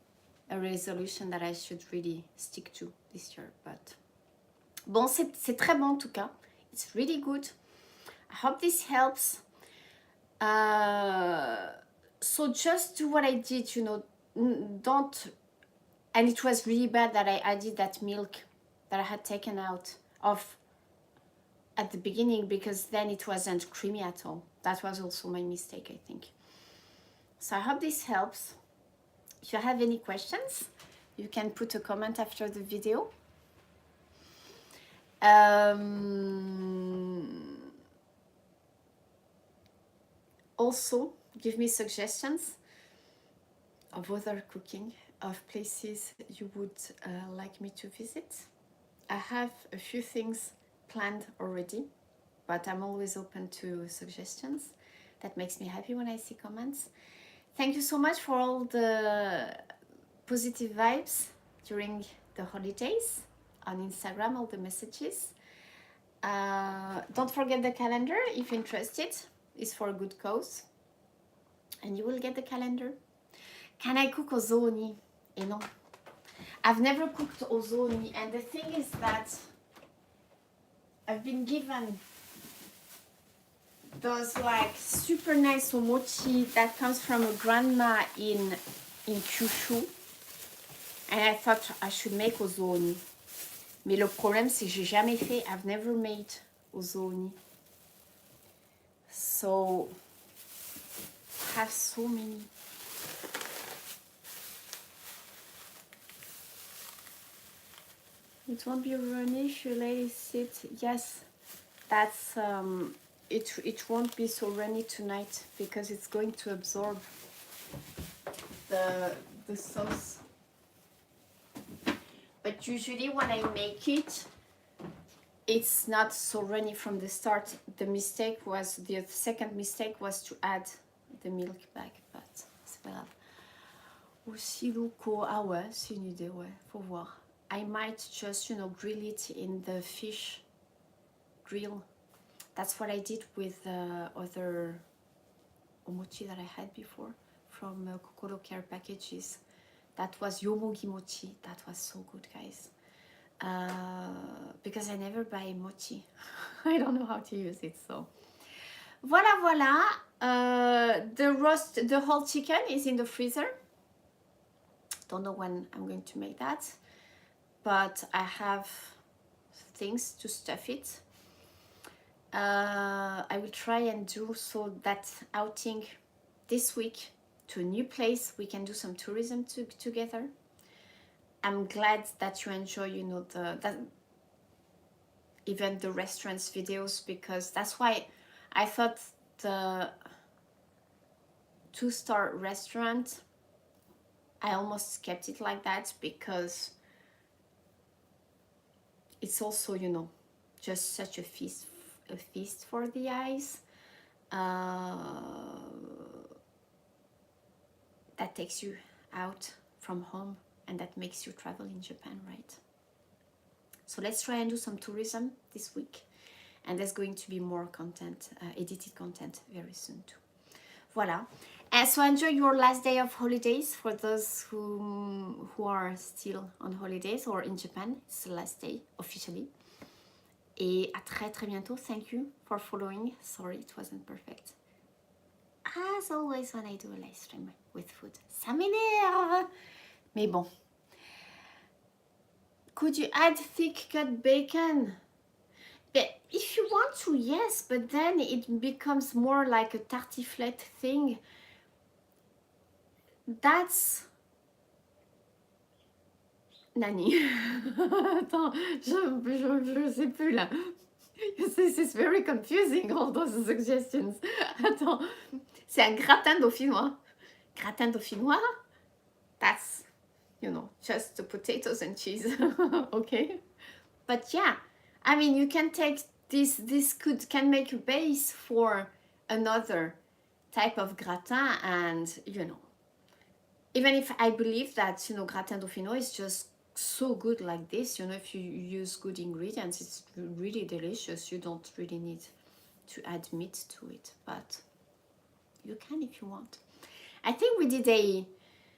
a resolution that I should really stick to this year. But bon, c'est très bon en tout cas. It's really good. I hope this helps. So just do what I did, you know, don't, and it was really bad that I added that milk that I had taken out of at the beginning, because then it wasn't creamy at all. That was also my mistake, I think. So I hope this helps. If you have any questions, you can put a comment after the video. Also, give me suggestions of other cooking, of places you would like me to visit. I have a few things planned already, but I'm always open to suggestions. That makes me happy when I see comments. Thank you so much for all the positive vibes during the holidays on Instagram, all the messages. Don't forget the calendar if interested. It's for a good cause. And you will get the calendar. Can I cook ozoni? Eh non. I've never cooked ozoni, and the thing is that I've been given those like super nice omochi that comes from a grandma in Kyushu, and I thought I should make ozoni. Mais le problème c'est que j'ai jamais fait. I've never made ozoni. So I have so many. It won't be runny if you let it sit. Yes, that's it won't be so runny tonight because it's going to absorb the sauce. But usually when I make it, it's not so runny from the start. The second mistake was to add the milk back, but c'est pas grave. Aussi loco, ah ouais, c'est une idée, ouais, faut voir. I might just, you know, grill it in the fish grill. That's what I did with other omochi that I had before from Kokoro Care packages. That was yomogi mochi. That was so good, guys. Because I never buy mochi. I don't know how to use it, so. Voilà. The whole chicken is in the freezer. Don't know when I'm going to make that. But I have things to stuff it. I will try and do so that outing this week to a new place. We can do some tourism together. I'm glad that you enjoy, you know, even the restaurants videos, because that's why I thought the 2-star restaurant, I almost kept it like that, because it's also, you know, just such a feast for the eyes. That takes you out from home and that makes you travel in Japan, right? So let's try and do some tourism this week, and there's going to be more content, edited content very soon too. Voilà. And so enjoy your last day of holidays for those who are still on holidays or in Japan. It's the last day officially. Et à très très bientôt. Thank you for following. Sorry it wasn't perfect. As always when I do a live stream with food. Ça m'énerve. Mais bon. Could you add thick cut bacon? But if you want to, yes, but then it becomes more like a tartiflette thing. That's... Nani? Attends, je sais plus là. This is very confusing, all those suggestions. Attends, c'est un gratin dauphinois. Gratin dauphinois? That's, you know, just the potatoes and cheese. Okay? But yeah, I mean, you can take this can make a base for another type of gratin, and, you know, even if I believe that, you know, gratin dauphinois is just so good like this, you know, if you use good ingredients, it's really delicious. You don't really need to add meat to it, but you can if you want. I think we did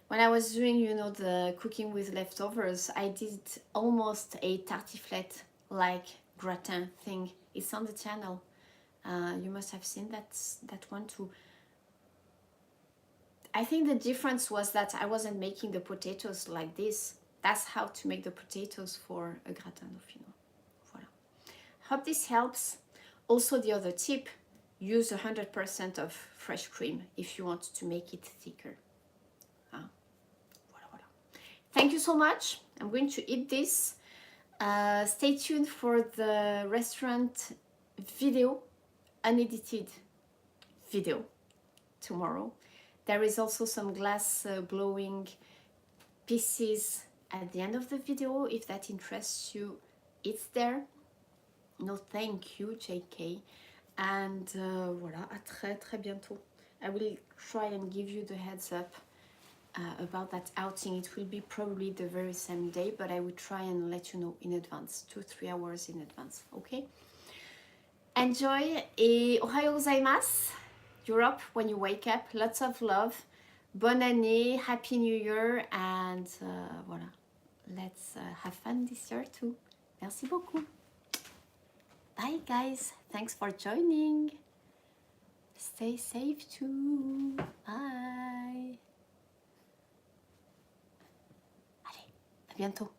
when I was doing, you know, the cooking with leftovers, I did almost a tartiflette like gratin thing. It's on the channel. You must have seen that one too. I think the difference was that I wasn't making the potatoes like this. That's how to make the potatoes for a gratin dauphinois. Voilà. Hope this helps. Also, the other tip, use 100% of fresh cream if you want to make it thicker. Voilà, voilà. Thank you so much. I'm going to eat this. Stay tuned for the restaurant video, unedited video tomorrow. There is also some glass blowing pieces at the end of the video. If that interests you, it's there. No, thank you, JK. And voilà, à très très bientôt. I will try and give you the heads up about that outing. It will be probably the very same day, but I will try and let you know in advance, 2-3 hours in advance, okay? Enjoy, et ohayo gozaimasu. You're up when you wake up. Lots of love. Bonne année, Happy New Year, and voilà. Let's have fun this year too. Merci beaucoup. Bye guys. Thanks for joining. Stay safe too. Bye. Allez, à bientôt.